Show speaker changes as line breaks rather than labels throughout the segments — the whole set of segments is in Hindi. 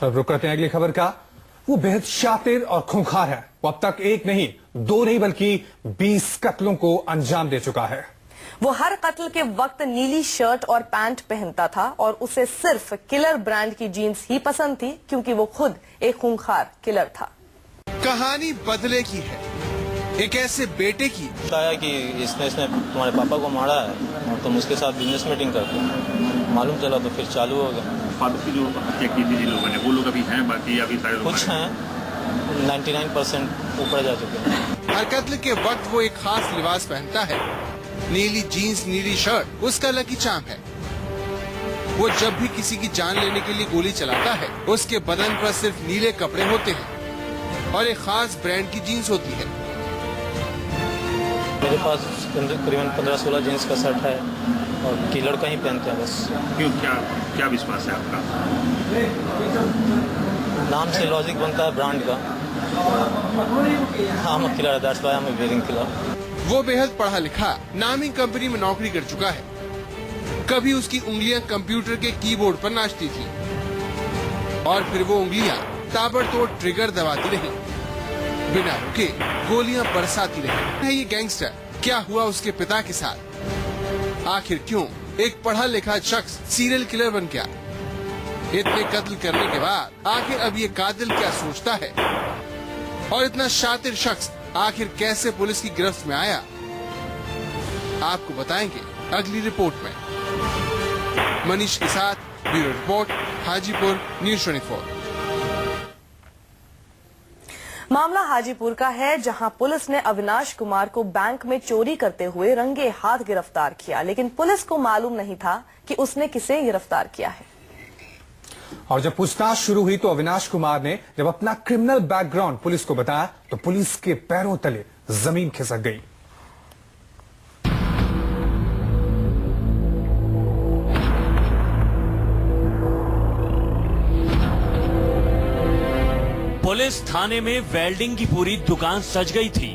अब रुक करते हैं अगली खबर का। वो बेहद शातिर और खूंखार है। वो अब तक एक नहीं, दो नहीं, बल्कि 20 कत्लों को अंजाम दे चुका है।
वो हर कत्ल के वक्त नीली शर्ट और पैंट पहनता था और उसे सिर्फ किलर ब्रांड की जीन्स ही पसंद थी, क्योंकि वो खुद एक खूंखार किलर था।
कहानी बदले की है, एक ऐसे बेटे की।
बताया कि इसने तुम्हारे पापा को मारा है और तुम उसके साथ बिजनेस मीटिंग करते हो। मालूम चला तो फिर चालू हो गया।
फादर की जो हत्या की थी जिन लोगों ने, वो लोग अभी हैं बाकी अभी सारे लोग
कुछ हैं, 99% ऊपर जा चुके हैं।
हर कत्ल के वक्त वो एक खास लिबास पहनता है, नीली जीन्स, नीली शर्ट उसका लकी चार्म है। वो जब भी किसी की जान लेने के लिए गोली चलाता है, उसके बदन पर सिर्फ नीले कपड़े होते हैं और एक खास ब्रांड की जीन्स होती है।
मेरे पास करीबन 15-16 जीन्स का शर्ट है और किलर का ही पहनते हैं बस।
क्यों, क्या विश्वास है आपका?
नाम से लॉजिक बनता है ब्रांड का। हाँ, मैं killer, that's why I am wearing killer.
वो बेहद पढ़ा लिखा, नामी कंपनी में नौकरी कर चुका है। कभी उसकी उंगलियां कंप्यूटर के कीबोर्ड पर नाचती थी और फिर वो उंगलियां ताबड़तोड़ ट्रिगर दबाती रही, बिना रुके गोलियां बरसाती रही। ये गैंगस्टर, क्या हुआ उसके पिता के साथ? आखिर क्यों एक पढ़ा लिखा शख्स सीरियल किलर बन गया? इतने कत्ल करने के बाद आखिर अब ये कातिल क्या सोचता है? और इतना शातिर शख्स आखिर कैसे पुलिस की गिरफ्त में आया? आपको बताएंगे अगली रिपोर्ट में। मनीष के साथ ब्यूरो रिपोर्ट, हाजीपुर, न्यूज़ 24।
मामला हाजीपुर का है, जहां पुलिस ने अविनाश कुमार को बैंक में चोरी करते हुए रंगे हाथ गिरफ्तार किया, लेकिन पुलिस को मालूम नहीं था कि उसने किसे गिरफ्तार किया है।
और जब पूछताछ शुरू हुई तो अविनाश कुमार ने जब अपना क्रिमिनल बैकग्राउंड पुलिस को बताया तो पुलिस के पैरों तले जमीन खिसक गई।
पुलिस थाने में वेल्डिंग की पूरी दुकान सज गई थी।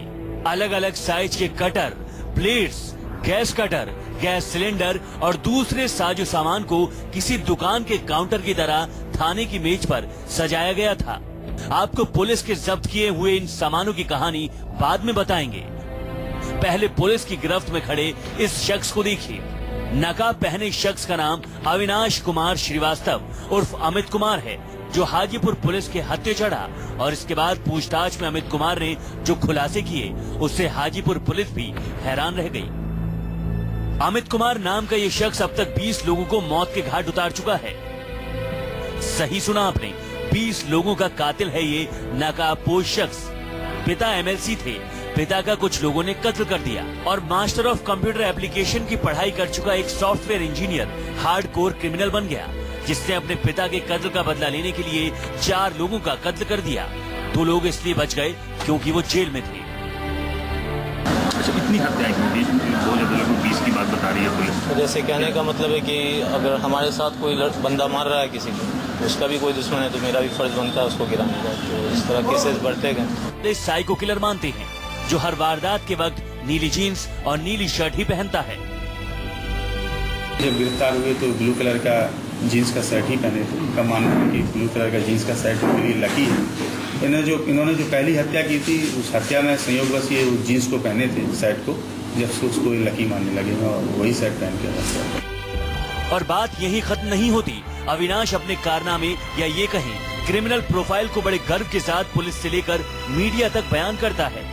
अलग अलग साइज के cutter, blades, gas cutter, gas cylinder और दूसरे साजो सामान को किसी दुकान के काउंटर की तरह थाने की मेज पर सजाया गया था। आपको पुलिस के जब्त किए हुए इन सामानों की कहानी बाद में बताएंगे। पहले पुलिस की गिरफ्त में खड़े इस शख्स को देखिए। नकाब पहने शख्स का नाम अविनाश कुमार श्रीवास्तव उर्फ अमित कुमार है, जो हाजीपुर पुलिस के हत्थे चढ़ा और इसके बाद पूछताछ में अमित कुमार ने जो खुलासे किए उससे हाजीपुर पुलिस भी हैरान रह गई। अमित कुमार नाम का ये शख्स अब तक 20 लोगों को मौत के घाट उतार चुका है। सही सुना आपने, 20 लोगों का कातिल है ये नकाबपोश शख्स। पिता एमएलसी थे, पिता का कुछ लोगों ने कत्ल कर दिया और मास्टर ऑफ कंप्यूटर एप्लीकेशन की पढ़ाई कर चुका एक सॉफ्टवेयर इंजीनियर हार्डकोर क्रिमिनल बन गया, जिसने अपने पिता के कत्ल का बदला लेने के लिए 4 लोगों का कत्ल कर दिया। 2 लोग इसलिए बच गए क्योंकि वो जेल में थे।
अच्छा, इतनी हत्याएं की थी, 2020 की बात बता रही है पुलिस।
तो जैसे कहने का मतलब है कि अगर हमारे साथ कोई बंदा मार रहा है किसी को, उसका भी कोई दुश्मन है, तो मेरा भी फर्ज बनता है उसको गिराने का। तो इस तरह केसेस बढ़ते गए।
साइको किलर मानते हैं, जो हर वारदात के वक्त नीली जीन्स और नीली शर्ट ही पहनता है।
जब गिरफ्तार हुए तो ब्लू कलर का जीन्स का शर्ट ही पहने थे। उनका मानना है कि ब्लू कलर का जीन्स का शर्ट मेरे लिए लकी है। इन्होंने जो पहली हत्या की थी, उस हत्या में संयोगवश ये जीन्स को पहने थे, शर्ट को, जब से उसको लकी मानने लगे और वही शर्ट पहन के हत्या।
और बात यही खत्म नहीं होती। अविनाश अपने कारनामे या ये कहें क्रिमिनल प्रोफाइल को बड़े गर्व के साथ पुलिस से लेकर मीडिया तक बयान करता है।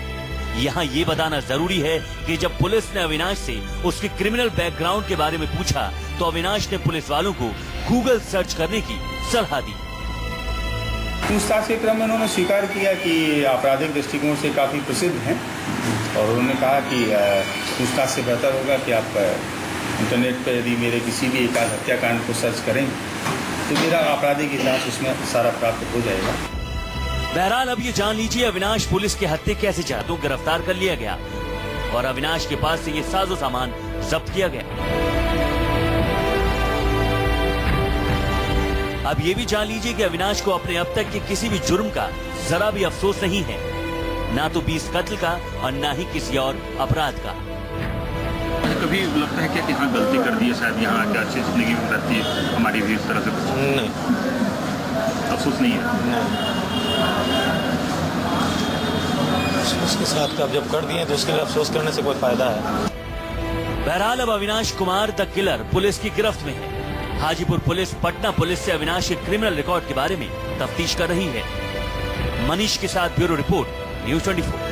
यहाँ ये बताना जरूरी है कि जब पुलिस ने अविनाश से उसके क्रिमिनल बैकग्राउंड के बारे में पूछा तो अविनाश ने पुलिस वालों को गूगल सर्च करने की सलाह दी।
पूछताछ के क्रम में उन्होंने स्वीकार किया कि आपराधिक दृष्टिकोण से काफी प्रसिद्ध हैं और उन्होंने कहा कि पूछताछ से बेहतर होगा कि आप इंटरनेट पर यदि मेरे किसी भी एकाध हत्याकांड को सर्च करें तो मेरा आपराधिक इतिहास उसमें सारा प्राप्त हो जाएगा।
बहरहाल अब ये जान लीजिए अविनाश पुलिस के हत्थे कैसे चला। तो गिरफ्तार कर लिया गया और अविनाश के पास से ये साजो सामान जब्त किया गया। अब ये भी जान लीजिए कि अविनाश को अपने अब तक के किसी भी जुर्म का जरा भी अफसोस नहीं है, ना तो 20 कत्ल का और ना ही किसी और अपराध का।
कभी लगता है क्या कि हाँ गलती कर दी है, शायद यहाँ आके अच्छी जिंदगी रहती है हमारी भी इस तरह से?
नहीं,
अफसोस नहीं है?
उसके साथ अब जब कर दिए तो उसके लिए अफसोस करने से कोई फायदा है?
बहरहाल अब Avinash Kumar the killer police की गिरफ्त में है। हाजीपुर पुलिस पटना पुलिस से अविनाश के क्रिमिनल रिकॉर्ड के बारे में तफ्तीश कर रही है। मनीष के साथ ब्यूरो रिपोर्ट, न्यूज़ 24।